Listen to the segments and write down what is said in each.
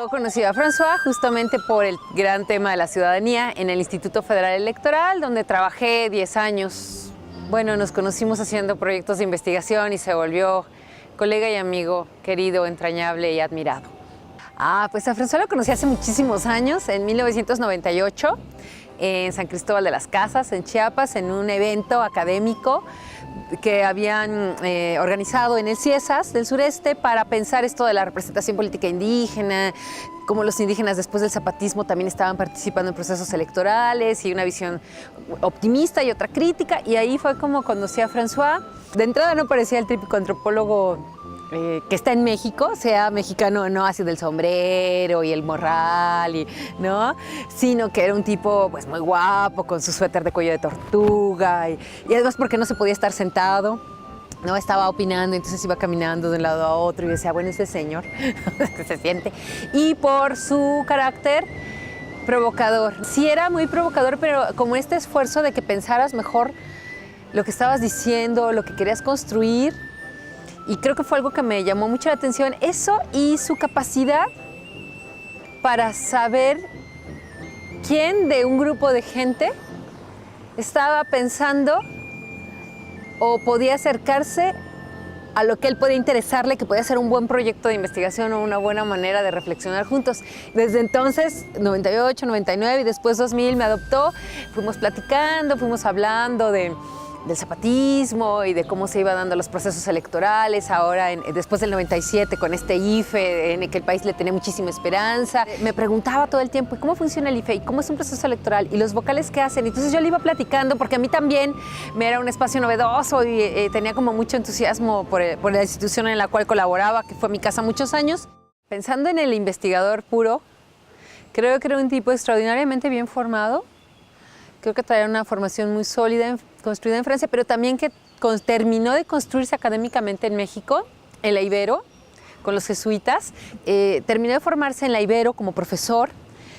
Yo conocí a François justamente por el gran tema de la ciudadanía en el Instituto Federal Electoral, donde trabajé 10 años. Bueno, nos conocimos haciendo proyectos de investigación y se volvió colega y amigo querido, entrañable y admirado. Pues a François lo conocí hace muchísimos años, en 1998, en San Cristóbal de las Casas, en Chiapas, en un evento académico que habían organizado en el CIESAS del sureste para pensar esto de la representación política indígena, cómo los indígenas después del zapatismo también estaban participando en procesos electorales y una visión optimista y otra crítica, y ahí fue como conocí a François. De entrada no parecía el típico antropólogo que está en México, sea mexicano no, así del sombrero y el morral, ¿no? Sino que era un tipo pues muy guapo, con su suéter de cuello de tortuga y además porque no se podía estar sentado, ¿no? Estaba opinando, entonces iba caminando de un lado a otro y decía, bueno, ese señor, que se siente. Y por su carácter provocador. Sí era muy provocador, pero como este esfuerzo de que pensaras mejor lo que estabas diciendo, lo que querías construir. Y creo que fue algo que me llamó mucho la atención, eso y su capacidad para saber quién de un grupo de gente estaba pensando o podía acercarse a lo que él podía interesarle, que podía ser un buen proyecto de investigación o una buena manera de reflexionar juntos. Desde entonces, 98, 99 y después 2000 me adoptó, fuimos platicando, fuimos hablando del zapatismo y de cómo se iba dando los procesos electorales, ahora después del 97 con este IFE en el que el país le tenía muchísima esperanza. Me preguntaba todo el tiempo, ¿y cómo funciona el IFE? ¿Y cómo es un proceso electoral? ¿Y los vocales qué hacen? Entonces yo le iba platicando porque a mí también me era un espacio novedoso y tenía como mucho entusiasmo por la institución en la cual colaboraba, que fue mi casa muchos años. Pensando en el investigador puro, creo que era un tipo extraordinariamente bien formado. Creo que traía una formación muy sólida, construida en Francia, pero también que terminó de construirse académicamente en México, en la Ibero, con los jesuitas. Terminó de formarse en la Ibero como profesor,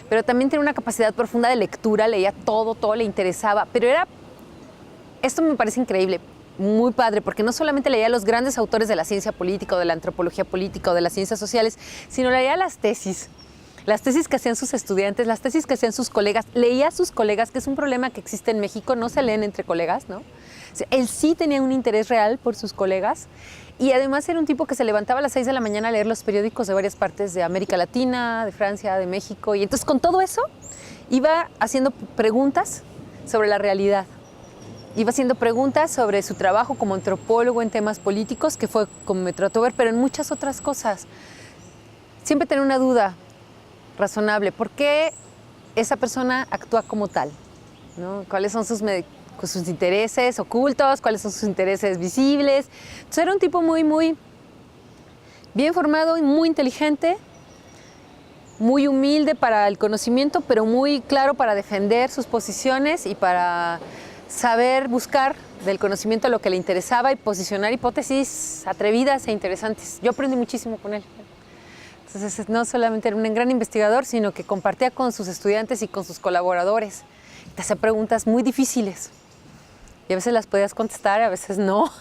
pero también tenía una capacidad profunda de lectura, leía todo le interesaba. Pero esto me parece increíble, muy padre, porque no solamente leía a los grandes autores de la ciencia política, o de la antropología política, o de las ciencias sociales, sino leía las tesis que hacían sus estudiantes, las tesis que hacían sus colegas, leía a sus colegas, que es un problema que existe en México, no se leen entre colegas, ¿no? O sea, él sí tenía un interés real por sus colegas y además era un tipo que se levantaba a las 6 de la mañana a leer los periódicos de varias partes de América Latina, de Francia, de México, y entonces con todo eso iba haciendo preguntas sobre la realidad. Iba haciendo preguntas sobre su trabajo como antropólogo en temas políticos, que fue como me trató de ver, pero en muchas otras cosas. Siempre tenía una duda razonable. ¿Por qué esa persona actúa como tal? ¿No? ¿Cuáles son sus intereses ocultos? ¿Cuáles son sus intereses visibles? Entonces era un tipo muy bien formado y muy inteligente, muy humilde para el conocimiento, pero muy claro para defender sus posiciones y para saber buscar del conocimiento lo que le interesaba y posicionar hipótesis atrevidas e interesantes. Yo aprendí muchísimo con él. Entonces, no solamente era un gran investigador, sino que compartía con sus estudiantes y con sus colaboradores. Te hacía preguntas muy difíciles. Y a veces las podías contestar, a veces no.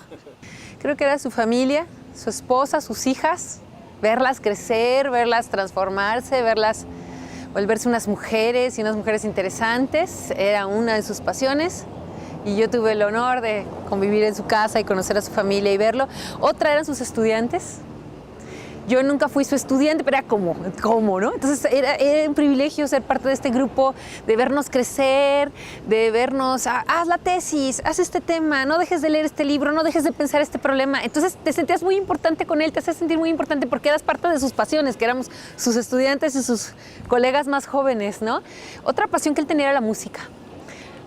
Creo que era su familia, su esposa, sus hijas, verlas crecer, verlas transformarse, verlas volverse unas mujeres y unas mujeres interesantes. Era una de sus pasiones. Y yo tuve el honor de convivir en su casa y conocer a su familia y verlo. Otra eran sus estudiantes. Yo nunca fui su estudiante, pero era como, ¿no? Entonces era un privilegio ser parte de este grupo, de vernos crecer, de vernos, haz la tesis, haz este tema, no dejes de leer este libro, no dejes de pensar este problema. Entonces te sentías muy importante con él, te hacías sentir muy importante porque eras parte de sus pasiones, que éramos sus estudiantes y sus colegas más jóvenes, ¿no? Otra pasión que él tenía era la música.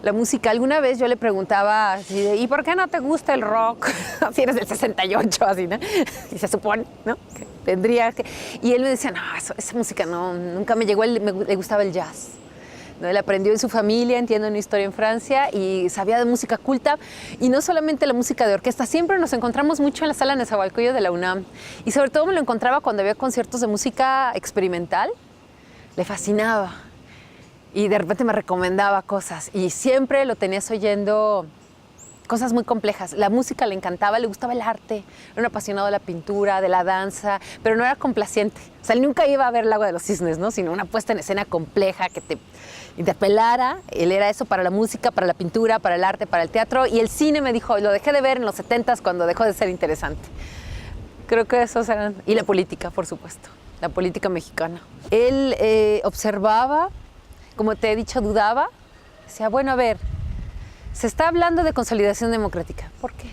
La música, alguna vez yo le preguntaba así de, ¿y por qué no te gusta el rock? Si eres del 68, así, ¿no? Y se supone, ¿no? Que tendría que... Y él me decía, no, esa música no, nunca me llegó, le gustaba el jazz. ¿No? Él aprendió en su familia, entiendo una historia en Francia, y sabía de música culta, y no solamente la música de orquesta, siempre nos encontramos mucho en la sala Nezahualcóyotl de la UNAM, y sobre todo me lo encontraba cuando había conciertos de música experimental, le fascinaba. Y de repente me recomendaba cosas y siempre lo tenías oyendo cosas muy complejas. La música le encantaba, le gustaba el arte, era un apasionado de la pintura, de la danza, pero no era complaciente. O sea, él nunca iba a ver el Lago de los Cisnes, ¿no? Sino una puesta en escena compleja que te interpelara. Él era eso para la música, para la pintura, para el arte, para el teatro. Y el cine, me dijo, lo dejé de ver en los 70s cuando dejó de ser interesante. Creo que esos eran... Y la política, por supuesto, la política mexicana. Él observaba, como te he dicho, dudaba. Decía, bueno, a ver, se está hablando de consolidación democrática. ¿Por qué?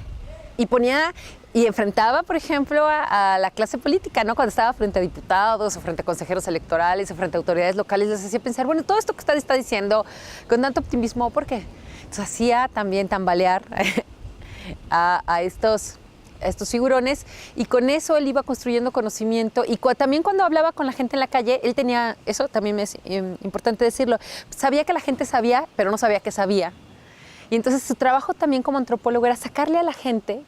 Y enfrentaba, por ejemplo, a la clase política, ¿no? Cuando estaba frente a diputados o frente a consejeros electorales o frente a autoridades locales, les hacía pensar, bueno, todo esto que usted está diciendo con tanto optimismo, ¿por qué? Entonces hacía también tambalear a estos figurones, y con eso él iba construyendo conocimiento. Y también cuando hablaba con la gente en la calle, él tenía, eso también es importante decirlo, sabía que la gente sabía, pero no sabía que sabía. Y entonces su trabajo también como antropólogo era sacarle a la gente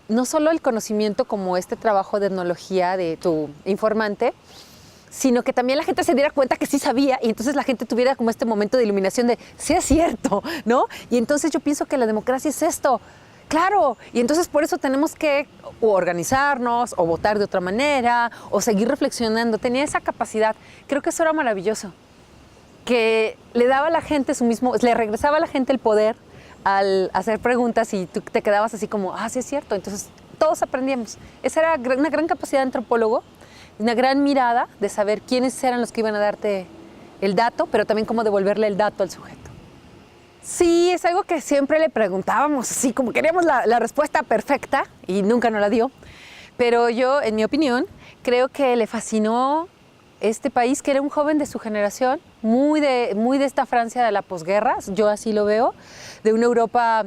no solo el conocimiento como este trabajo de etnología de tu informante, sino que también la gente se diera cuenta que sí sabía, y entonces la gente tuviera como este momento de iluminación de, sí es cierto, ¿no? Y entonces yo pienso que la democracia es esto, claro, y entonces por eso tenemos que o organizarnos, o votar de otra manera, o seguir reflexionando. Tenía esa capacidad, creo que eso era maravilloso, que le daba a la gente le regresaba a la gente el poder al hacer preguntas, y tú te quedabas así como, sí es cierto, entonces todos aprendíamos. Esa era una gran capacidad de antropólogo, una gran mirada de saber quiénes eran los que iban a darte el dato, pero también cómo devolverle el dato al sujeto. Sí, es algo que siempre le preguntábamos, así como queríamos la respuesta perfecta, y nunca nos la dio. Pero yo, en mi opinión, creo que le fascinó este país, que era un joven de su generación, muy de esta Francia de la posguerra, yo así lo veo, de una Europa,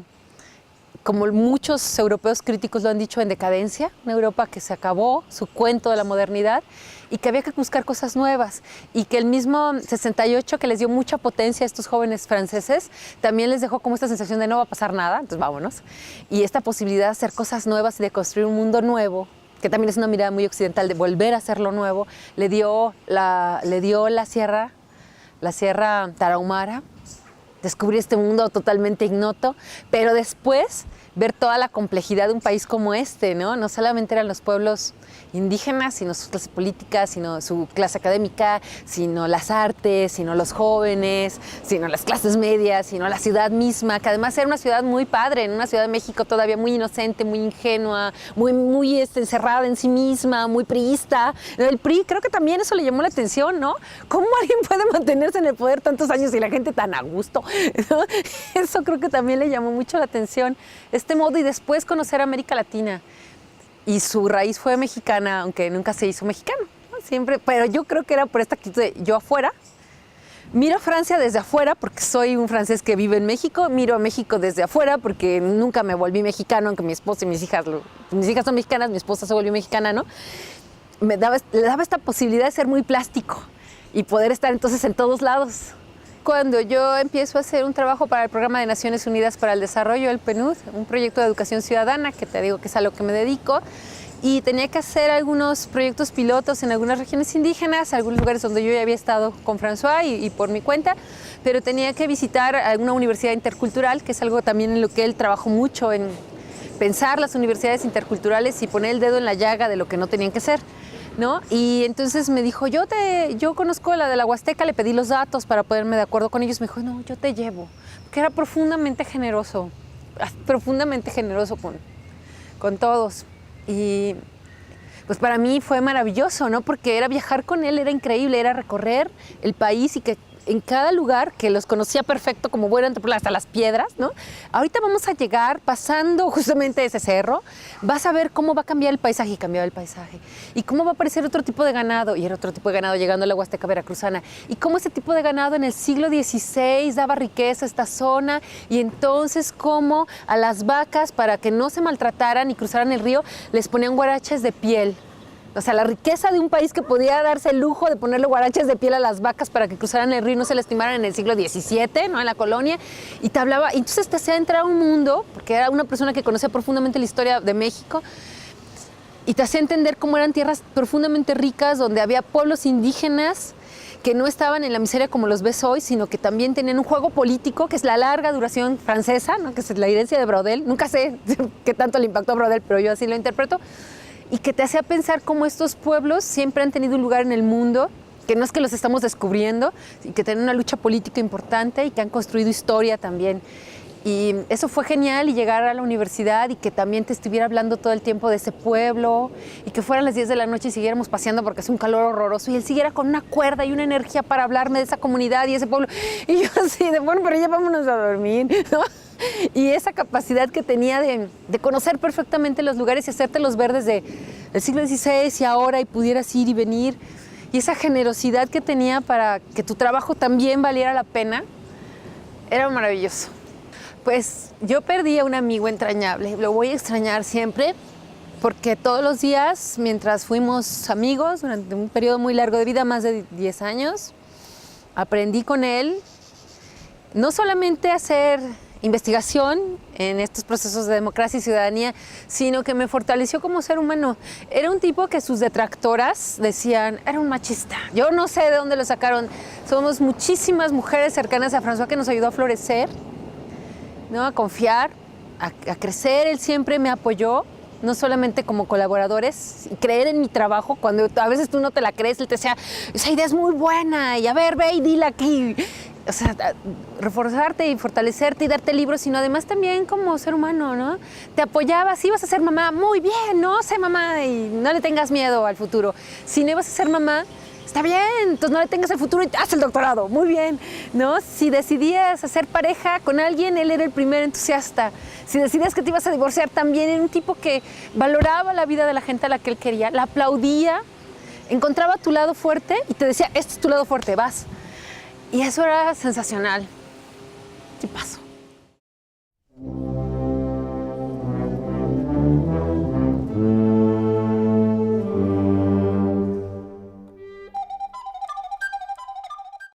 como muchos europeos críticos lo han dicho, en decadencia, una Europa que se acabó, su cuento de la modernidad, y que había que buscar cosas nuevas, y que el mismo 68, que les dio mucha potencia a estos jóvenes franceses, también les dejó como esta sensación de no va a pasar nada, entonces vámonos, y esta posibilidad de hacer cosas nuevas y de construir un mundo nuevo, que también es una mirada muy occidental de volver a hacer lo nuevo, le dio la sierra Tarahumara, descubrir este mundo totalmente ignoto, pero después ver toda la complejidad de un país como este, ¿no? No solamente eran los pueblos indígenas, sino sus clases políticas, sino su clase académica, sino las artes, sino los jóvenes, sino las clases medias, sino la ciudad misma, que además era una ciudad muy padre, en una Ciudad de México todavía muy inocente, muy ingenua, muy encerrada en sí misma, muy priista. El PRI, creo que también eso le llamó la atención, ¿no? ¿Cómo alguien puede mantenerse en el poder tantos años y la gente tan a gusto? ¿No? Eso creo que también le llamó mucho la atención, este modo, y después conocer América Latina. Y su raíz fue mexicana, aunque nunca se hizo mexicano, ¿no? Siempre, pero yo creo que era por esta actitud de yo afuera. Miro a Francia desde afuera porque soy un francés que vive en México. Miro a México desde afuera porque nunca me volví mexicano, aunque mi esposa y mis hijas son mexicanas, mi esposa se volvió mexicana, ¿no? Le daba esta posibilidad de ser muy plástico y poder estar entonces en todos lados. Cuando yo empiezo a hacer un trabajo para el Programa de Naciones Unidas para el Desarrollo, el PNUD, un proyecto de educación ciudadana, que te digo que es a lo que me dedico, y tenía que hacer algunos proyectos pilotos en algunas regiones indígenas, algunos lugares donde yo ya había estado con François y por mi cuenta, pero tenía que visitar alguna universidad intercultural, que es algo también en lo que él trabajó mucho, en pensar las universidades interculturales y poner el dedo en la llaga de lo que no tenían que ser, ¿no? Y entonces me dijo, yo conozco la de la Huasteca, le pedí los datos para ponerme de acuerdo con ellos. Me dijo, no, yo te llevo, que era profundamente generoso con todos. Y pues para mí fue maravilloso, ¿no? Porque era viajar con él, era increíble, era recorrer el país, y que en cada lugar, que los conocía perfecto como buena antropóloga, hasta las piedras, ¿no? Ahorita vamos a llegar pasando justamente ese cerro, vas a ver cómo va a cambiar el paisaje, y cambiaba el paisaje, y cómo va a aparecer otro tipo de ganado, y era otro tipo de ganado llegando a la Huasteca veracruzana, y cómo ese tipo de ganado en el siglo XVI daba riqueza a esta zona, y entonces cómo a las vacas, para que no se maltrataran y cruzaran el río, les ponían guaraches de piel. O sea, la riqueza de un país que podía darse el lujo de ponerle guaraches de piel a las vacas para que cruzaran el río y no se lastimaran en el siglo XVII, ¿no? En la colonia. Y te hablaba, y entonces te hacía entrar a un mundo, porque era una persona que conocía profundamente la historia de México, y te hacía entender cómo eran tierras profundamente ricas, donde había pueblos indígenas que no estaban en la miseria como los ves hoy, sino que también tenían un juego político, que es la larga duración francesa, ¿no? Que es la herencia de Braudel. Nunca sé qué tanto le impactó a Braudel, pero yo así lo interpreto. Y que te hacía pensar cómo estos pueblos siempre han tenido un lugar en el mundo, que no es que los estamos descubriendo, y que tienen una lucha política importante y que han construido historia también. Y eso fue genial, y llegar a la universidad y que también te estuviera hablando todo el tiempo de ese pueblo, y que fueran las 10 de la noche y siguiéramos paseando porque es un calor horroroso, y él siguiera con una cuerda y una energía para hablarme de esa comunidad y ese pueblo. Y yo así de, bueno, pero ya vámonos a dormir, ¿no? Y esa capacidad que tenía de conocer perfectamente los lugares y hacértelos ver desde el siglo XVI y ahora, y pudieras ir y venir, y esa generosidad que tenía para que tu trabajo también valiera la pena, era maravilloso. Pues yo perdí a un amigo entrañable, lo voy a extrañar siempre, porque todos los días, mientras fuimos amigos, durante un periodo muy largo de vida, más de 10 años, aprendí con él no solamente a hacer investigación en estos procesos de democracia y ciudadanía, sino que me fortaleció como ser humano. Era un tipo que sus detractoras decían, era un machista. Yo no sé de dónde lo sacaron. Somos muchísimas mujeres cercanas a François que nos ayudó a florecer, ¿no? A confiar, a crecer. Él siempre me apoyó, no solamente como colaboradores, y creer en mi trabajo. Cuando a veces tú no te la crees, él te decía, esa idea es muy buena, y a ver, ve y dila aquí. O sea, reforzarte y fortalecerte y darte libros, sino además también como ser humano, ¿no? Te apoyaba, si ibas a ser mamá, muy bien, no sé mamá, y no le tengas miedo al futuro. Si no ibas a ser mamá, está bien, entonces no le tengas el futuro y haz el doctorado, muy bien, ¿no? Si decidías hacer pareja con alguien, él era el primer entusiasta. Si decidías que te ibas a divorciar, también era un tipo que valoraba la vida de la gente a la que él quería, la aplaudía, encontraba tu lado fuerte y te decía, este es tu lado fuerte, vas. Y eso era sensacional.